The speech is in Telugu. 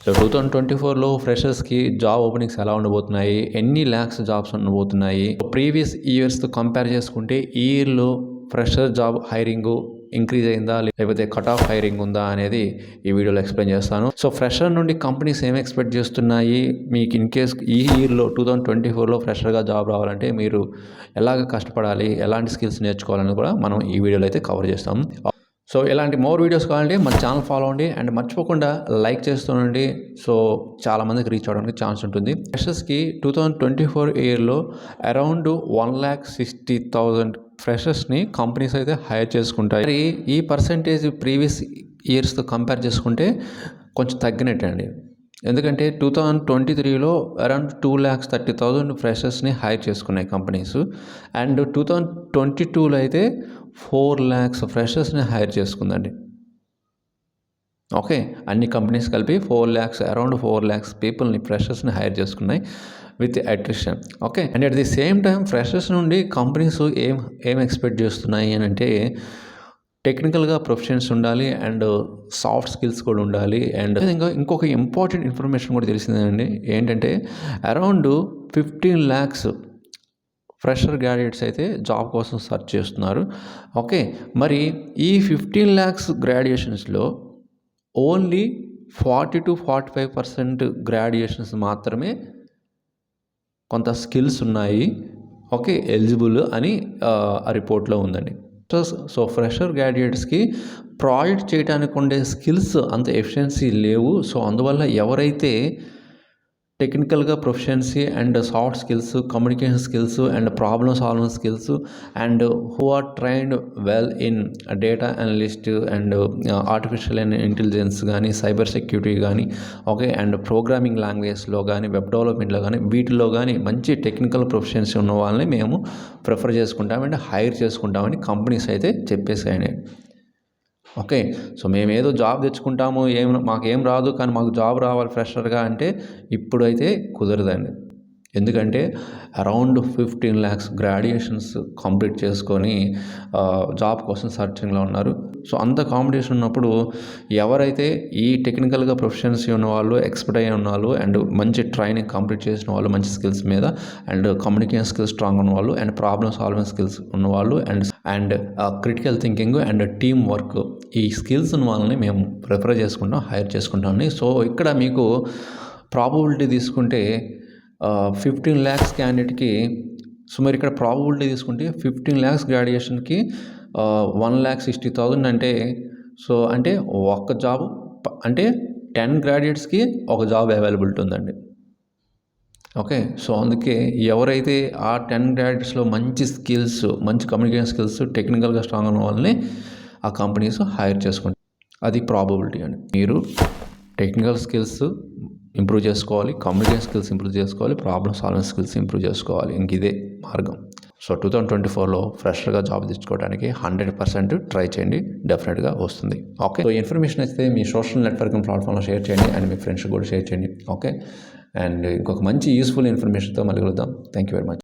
సో 2024లో ఫ్రెషర్స్కి జాబ్ ఓపెనింగ్స్ ఎలా ఉండబోతున్నాయి, ఎన్ని ల్యాక్స్ జాబ్స్ ఉండబోతున్నాయి, ప్రీవియస్ ఇయర్స్తో కంపేర్ చేసుకుంటే ఈ ఇయర్లో ఫ్రెషర్ జాబ్ హైరింగ్ ఇంక్రీజ్ అయిందా లేకపోతే కట్ ఆఫ్ హైరింగ్ ఉందా అనేది ఈ వీడియోలో ఎక్స్ప్లెయిన్ చేస్తాను. సో ఫ్రెషర్ నుండి కంపెనీస్ ఏం ఎక్స్పెక్ట్ చేస్తున్నాయి, మీకు ఇన్ కేస్ ఈ ఇయర్లో 2024లో ఫ్రెషర్గా జాబ్ రావాలంటే మీరు ఎలాగ కష్టపడాలి, ఎలాంటి స్కిల్స్ నేర్చుకోవాలని కూడా మనం ఈ వీడియోలో అయితే కవర్ చేస్తాం. సో ఇలాంటి మోర్ వీడియోస్ కావాలంటే మన ఛానల్ ఫాలో అవ్వండి అండ్ మర్చిపోకుండా లైక్ చేస్తుండండి. సో చాలామందికి రీచ్ అవ్వడానికి ఛాన్స్ ఉంటుంది. ఫ్రెషర్స్కి 2024 ఇయర్లో అరౌండ్ 1,60,000 ఫ్రెషర్స్ని కంపెనీస్ అయితే హైర్ చేసుకుంటాయి. మరి ఈ పర్సంటేజ్ ప్రీవియస్ ఇయర్స్తో కంపేర్ చేసుకుంటే కొంచెం తగ్గినట్టే అండి. ఎందుకంటే 2023లో అరౌండ్ 2,30,000 ఫ్రెషర్స్ని హైర్ చేసుకున్నాయి కంపెనీస్. అండ్ 2022లో అయితే 4 lakhs ఫ్రెషర్స్ని హైర్ చేసుకుందండి. ఓకే, అన్ని కంపెనీస్ కలిపి 4 lakhs, అరౌండ్ 4 lakhs పీపుల్ని ఫ్రెషర్స్ని హైర్ చేసుకున్నాయి with attrition. Okay, and at the same time freshers నుండి కంపెనీస్ ఏం ఎక్స్పెక్ట్ చేస్తున్నాయి అని అంటే టెక్నికల్గా ప్రొఫెషన్స్ ఉండాలి అండ్ సాఫ్ట్ స్కిల్స్ కూడా ఉండాలి. అండ్ ఇంకొక ఇంపార్టెంట్ ఇన్ఫర్మేషన్ కూడా తెలిసిందండి. ఏంటంటే అరౌండ్ 15 lakhs ఫ్రెషర్ గ్రాడ్యుయేట్స్ అయితే జాబ్ కోసం సెర్చ్ చేస్తున్నారు. ఓకే, మరి ఈ 15 lakhs గ్రాడ్యుయేషన్స్లో ఓన్లీ 40-45% గ్రాడ్యుయేషన్స్ మాత్రమే కొంత స్కిల్స్ ఉన్నాయి, ఓకే, ఎలిజిబుల్ అని ఆ రిపోర్ట్లో ఉందండి. సో ఫ్రెషర్ గ్రాడ్యుయేట్స్కి ప్రాజెక్ట్ చేయడానికి ఉండే స్కిల్స్ అంత ఎఫిషియన్సీ లేవు. సో అందువల్ల ఎవరైతే టెక్నికల్గా proficiency and soft skills, communication skills and problem solving skills and who are trained well in data analyst and artificial intelligence కానీ, సైబర్ సెక్యూరిటీ కానీ, ఓకే, అండ్ ప్రోగ్రామింగ్ లాంగ్వేజ్లో కానీ, వెబ్ డెవలప్మెంట్లో కానీ, వీటిలో కానీ మంచి టెక్నికల్ ప్రొఫిషియన్సీ ఉన్న వాళ్ళని మేము ప్రిఫర్ చేసుకుంటామండి, హైర్ చేసుకుంటామని కంపెనీస్ అయితే చెప్పేసాయండి. ఓకే, సో మేము ఏదో జాబ్ తెచ్చుకుంటాము, మాకేం రాదు కానీ మాకు జాబ్ రావాలి ఫ్రెషర్గా అంటే ఇప్పుడైతే కుదరదండి. ఎందుకంటే అరౌండ్ 15 lakhs గ్రాడ్యుయేషన్స్ కంప్లీట్ చేసుకొని జాబ్ కోసం సర్చింగ్లో ఉన్నారు. సో అంత కాంపిటీషన్ ఉన్నప్పుడు ఎవరైతే ఈ టెక్నికల్గా ప్రొఫెషన్సీ ఉన్నవాళ్ళు, ఎక్స్పర్ట్ అయ్యి ఉన్నవాళ్ళు అండ్ మంచి ట్రైనింగ్ కంప్లీట్ చేసిన వాళ్ళు, మంచి స్కిల్స్ మీద అండ్ కమ్యూనికేషన్ స్కిల్స్ స్ట్రాంగ్ ఉన్నవాళ్ళు అండ్ ప్రాబ్లమ్ సాల్వింగ్ స్కిల్స్ ఉన్నవాళ్ళు and critical thinking and team work, ఈ స్కిల్స్ ఉన్న వాళ్ళని మేము ప్రిఫర్ చేసుకుంటాం, హైర్ చేసుకుంటామని. సో ఇక్కడ మీకు ప్రాబబిలిటీ తీసుకుంటే 15 lakhs క్యాండిడేట్కి, సో మరి ఇక్కడ ప్రాబబిలిటీ తీసుకుంటే 15 lakhs గ్రాడ్యుయేషన్కి 1,60,000 అంటే, సో అంటే ఒక్క జాబ్ అంటే 10 గ్రాడ్యుయేట్స్కి ఒక జాబ్ అవైలబిలిటీ ఉందండి. ఓకే, సో అందుకే ఎవరైతే ఆ 10 గ్రాడ్యుయేట్స్లో మంచి స్కిల్స్, మంచి కమ్యూనికేషన్ స్కిల్స్, టెక్నికల్గా స్ట్రాంగ్ ఉన్న వాళ్ళని ఆ కంపెనీస్ హైర్ చేసుకుంటారు. అది ప్రాబబిలిటీ అండి. మీరు టెక్నికల్ స్కిల్స్ ఇంప్రూవ్ చేసుకోవాలి, కమ్యూనికేషన్ స్కిల్స్ ఇంప్రూవ్ చేసుకోవాలి, ప్రాబ్లమ్ సాల్వింగ్ స్కిల్స్ ఇంప్రూవ్ చేసుకోవాలి. ఇంక ఇదే మార్గం. సో 2024లో ఫ్రెషర్గా జాబ్ తెచ్చుకోవడానికి 100% ట్రై చేయండి, డెఫినెట్గా వస్తుంది. ఓకే, సో ఇన్ఫర్మేషన్ అయితే మీ సోషల్ నెట్వర్కింగ్ ప్లాట్ఫామ్లో షేర్ చేయండి అండ్ మీ ఫ్రెండ్స్ కూడా షేర్ చేయండి. ఓకే, అండ్ ఇంకొక మంచి యూస్ఫుల్ ఇన్ఫర్మేషన్తో మళ్ళీ కలుద్దాం. Thank you very much.